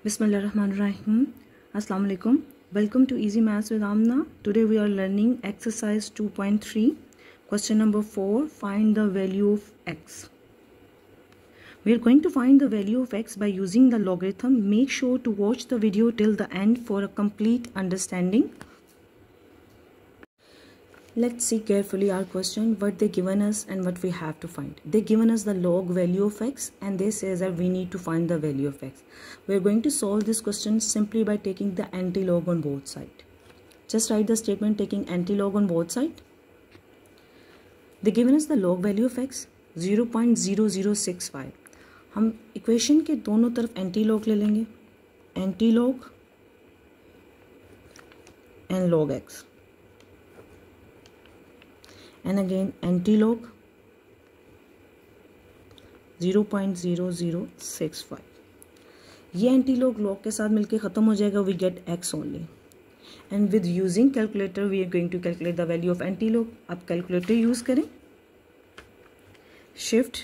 Bismillahirrahmanirrahim. Assalamu alaikum. Welcome to Easy Maths with Amna. Today we are learning exercise 2.3. Question number 4. Find the value of x. We are going to find the value of x by using the logarithm. Make sure to watch the video till the end for a complete understanding. Let's see carefully our question, what they given us and what we have to find. They given us the log value of x and they say that we need to find the value of x. We are going to solve this question simply by taking the anti-log on both sides. Just write the statement taking anti-log on both sides. They given us the log value of x 0.0065. हम equation के दोनों तरफ anti-log ले लेंगे, anti-log and log x. And again anti-log 0.0065. ये anti-log log के साथ मिलके ख़त्म हो जाएगा. We get x only. And with using calculator we are going to calculate the value of anti-log. अब calculator यूज़ करें, shift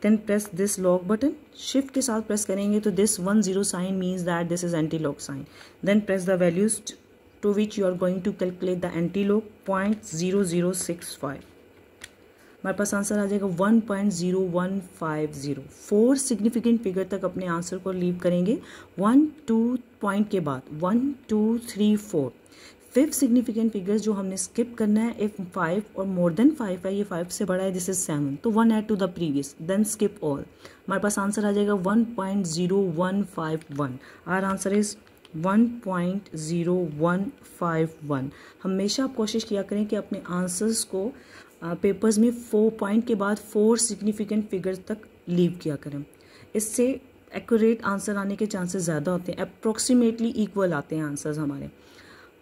then press this log button. shift के साथ press करेंगे तो this 10 sign means that this is anti-log sign. Then press the values to which you are going to calculate the anti-log 0.0065. हमारे पास answer आ जाएगा 1.0150. 4 significant figure तक अपने आंसर को लीव करेंगे. 1 2 पॉइंट के बाद 1 2 3 4. 5 सिग्निफिकेंट फिगर्स जो हमने स्किप करना है. इफ 5 और मोर देन 5 है, ये 5 से बड़ा है, दिस इज 7, तो 1 add to the previous then skip all. हमारे पास आंसर आ जाएगा 1.0151. Our answer is 1.0151. हमेशा आप कोशिश किया करें कि अपने आंसर्स को पेपर्स में 4 पॉइंट के बाद 4 सिग्निफिकेंट फिगर्स तक लीव किया करें. इससे एक्यूरेट आंसर आने के चांसेस ज़्यादा होते हैं. अप्रॉक्सीमेटली इक्वल आते हैं आंसर्स हमारे.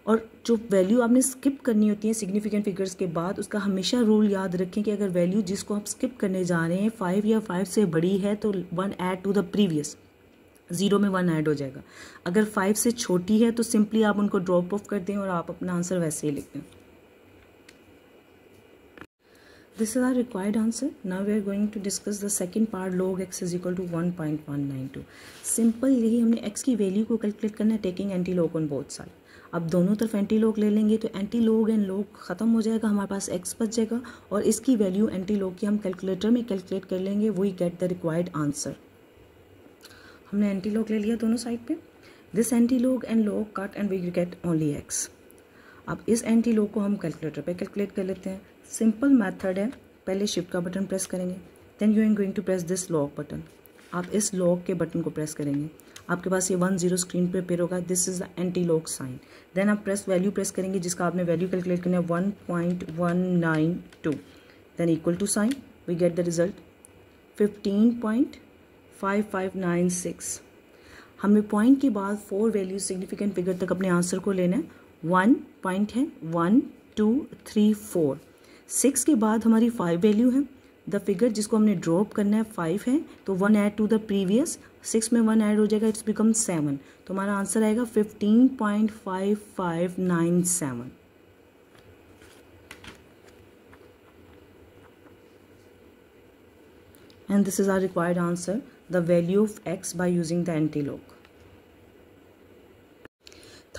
और जो वैल्यू आपने स्किप करनी होती है सिग्निफिकेंट फिगर्स के बाद, उसका हमेशा रूल याद रखें कि अगर वैल्यू जिसको आप स्किप करने जा रहे हैं 5 या 5 से बड़ी है तो 1 ऐड टू द प्रीवियस. 0 में 1 ऐड हो जाएगा. अगर 5 से छोटी है तो सिंपली आप उनको ड्रॉप ऑफ कर दें और आप अपना आंसर वैसे ही लिख दें. This is our required answer. Now we are going to discuss the second part. log x is equal to 1.192. Simple यही, हमने x की वैल्यू को कैलकुलेट करना है taking anti log on both side. अब दोनों तरफ एंटी लॉग ले लेंगे तो एंटी लॉग एंड लॉग ख़त्म हो जाएगा, हमारे पास x बच जाएगा और इसकी वैल्यू एंटी लॉग की हम कैलकुलेटर में कैलकुलेट कर लेंगे. We get the required answer. हमने एंटी लॉग ले लिया दोनों साइड पे. This anti log and log cut and we get only x. अब इस एंटी लॉग को हम कैलकुलेटर पे कैलकुलेट कर लेते हैं. सिंपल मेथड है. पहले शिफ्ट का बटन प्रेस करेंगे, then you are going to press this log button. आप इस लॉग के बटन को प्रेस करेंगे, आपके पास ये 10 स्क्रीन पे अपेयर होगा. This is the anti log sign. Then आप वैल्यू प्रेस करेंगे जिसका आपने वैल्यू कैलकुलेट करना है 1.192. Then equal to sign, we get the result 15.5596. हमें पॉइंट के बाद 4 वैल्यू सिग्निफिकेंट फिगर तक अपने आंसर को लेना है. 1 पॉइंट है, 1 2 3 4. 6 के बाद हमारी 5 वैल्यू है. द फिगर जिसको हमने ड्रॉप करना है 5 है, तो 1 ऐड टू द प्रीवियस. 6 में 1 ऐड हो जाएगा, इट्स बिकम 7. तो हमारा आंसर आएगा 15.5597. And this is our required answer, the value of x by using the anti-log.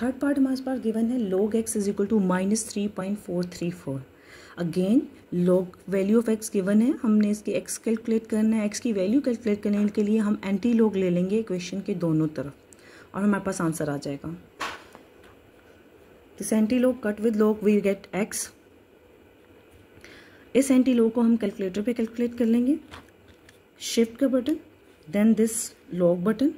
Third part हमारे पास गिवन है log x is equal to -3.434. Again log value of x given है, हमने इसकी x calculate करना है. x की value calculate करने के लिए हम एंटी लॉग ले लेंगे इक्वेशन के दोनों तरफ और हमारे पास आंसर आ जाएगा. This anti log cut with log we get x. इस एंटी लॉग को हम कैलकुलेटर पे कैलकुलेट कर लेंगे. शिफ्ट का button, then this log button,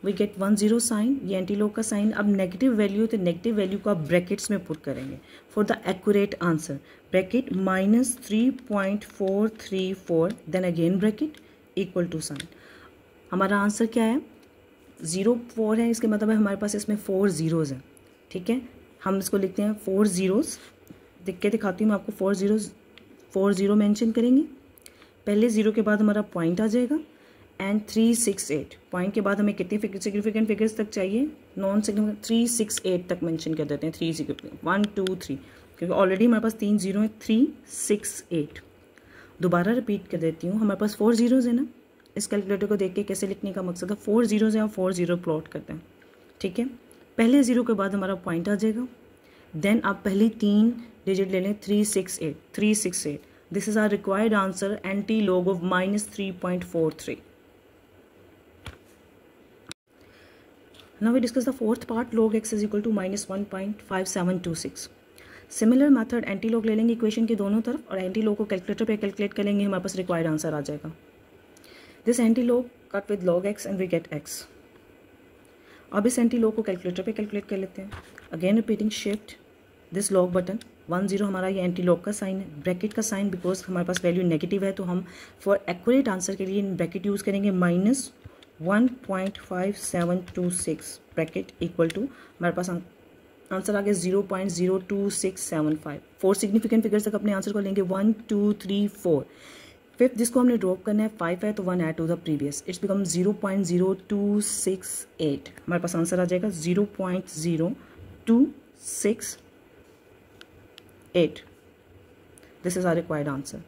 we get 10 sign. ये एंटी लॉग का साइन. अब नेगेटिव वैल्यू, तो नेगेटिव वैल्यू को आप ब्रैकेट्स में पुट करेंगे for the accurate answer. Bracket -3.434, then again bracket equal to sign. हमारा आंसर क्या है? 04 है. इसके मतलब है हमारे पास इसमें 4 जीरोज़ हैं. ठीक है, हम इसको लिखते हैं 4 जीरोज़. लिख के दिखाती हूँ मैं आपको. 4 जीरो मेंशन करेंगे. पहले 0 के बाद हमारा पॉइंट आ जाएगा एंड 368. पॉइंट के बाद हमें कितने सिग्निफिकेंट फिगर्स तक चाहिए? नॉन सिग्निफिकेंट 368 तक मेंशन कर देते हैं. 3 सिग्निफिकेंट 1 2 3, क्योंकि ऑलरेडी हमारे पास 3 जीरो है. 368. दोबारा रिपीट कर देती हूँ, हमारे पास 4 जीरोज़ है ना, इस कैलकुलेटर को देख के कैसे लिखने का मकसद है, 4 जीरो से हम 4 जीरो प्लॉट करते हैं, ठीक है। पहले ज़ीरो के बाद हमारा पॉइंट आ जाएगा, देन आप पहली 3 डिजिट ले लें, 368। This is our required answer, anti log of -3.43. Now we discuss the fourth part, log x is equal to -1.5726. Similar method anti log ले लेंगे इक्वेशन के दोनों तरफ और एंटी लॉग को कैलकुलेटर पे कैलकुलेट करेंगे, हमारे पास रिक्वायर्ड आंसर आ जाएगा। This anti log cut with log x and we get x। अब इस एंटी लॉग को कैलकुलेटर पे कैलकुलेट कर लेते हैं। Again repeating, shift this log button, 1 0 हमारा ये एंटी लॉग का साइन है, ब्रैकेट का साइन बिकॉज हमारे पास वैल्यू नेगेटिव है तो हम फॉर एक्यूरेट आंसर के लिए ब्रैकेट यूज़ करेंगे, -1.5726 ब्रैकेट इक्वल टू हमारे पास आंसर आ गया 0.02675। 4 सिग्निफिकेंट फिगर्स तक अपने आंसर को लेंगे, 1 2 3 4। फिफ्थ जिसको हमने ड्रॉप करना है 5 है तो 1 add to the previous, it's become 0.0268। हमारे पास आंसर आ जाएगा 0.0268। This is our required answer.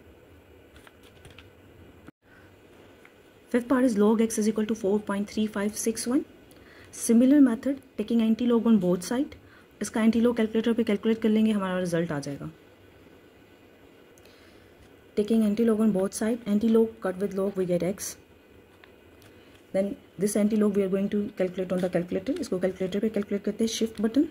Fifth part is log x is equal to 4.3561. Similar method, taking anti log on both side. इसका एंटी लॉग कैलकुलेटर पे calculate कर लेंगे, हमारा result आ जाएगा। Taking anti-log on both sides, anti-log cut with log we get x. Then this anti-log we are going to calculate on the calculator. इसको calculator पे calculate करते हैं, shift button,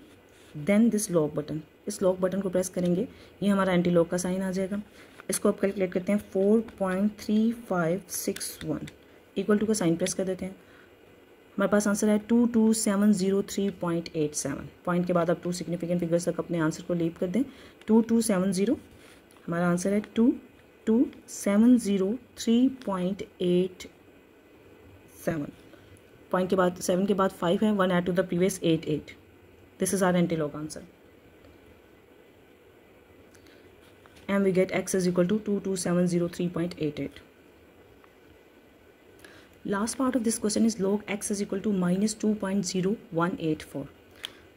then this log button. इस log button को press करेंगे, ये हमारा anti-log का साइन आ जाएगा। इसको अब कैलकुलेट करते हैं, 4.3561 इक्वल टू का साइन प्रेस कर देते हैं। हमारे पास आंसर है 22703.87। पॉइंट के बाद अब 2 सिग्निफिकेंट फिगर्स तक अपने आंसर को लीव कर दें, 2270। हमारा आंसर है 22703.87। पॉइंट के बाद 7 के बाद 5 है, 1 add to the previous 88। This is our anti log answer and we get x is equal to 22703.88। Last part of this question is log x is equal to -2.0184।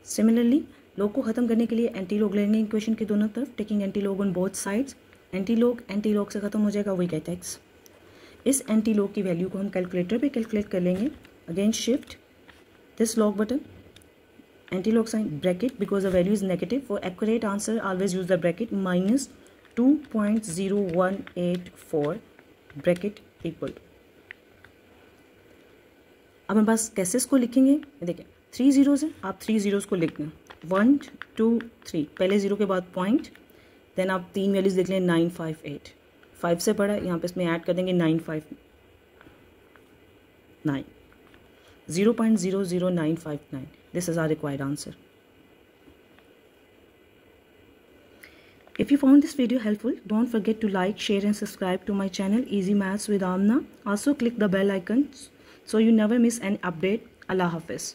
Similarly log को खत्म करने के लिए एंटी लॉग लेंगे equation के दोनों तरफ, taking anti log on both sides. Anti log से खत्म हो जाएगा, वी गेट x। इस एंटी लॉग की वैल्यू को हम कैलकुलेटर पे कैलकुलेट कर लेंगे। Again shift this log button, anti log sign, bracket because the value is negative, for accurate answer always use the bracket, -2.0184 bracket equal to. अब हमारे पास कैसे इसको लिखेंगे, देखिए 3 जीरोज है, आप 3 जीरोज को लिख दें, 1 2 3, पहले जीरो के बाद पॉइंट, देन आप 3 वैल्यूज देख लें, 958। 5 से पढ़ा, यहाँ पे इसमें ऐड कर देंगे 959, 0.00959। This is our required answer. If you found this video helpful, don't forget to like, share and subscribe to my channel Easy Maths with Amna. Also click the bell icon so you never miss an update. Allah Hafiz.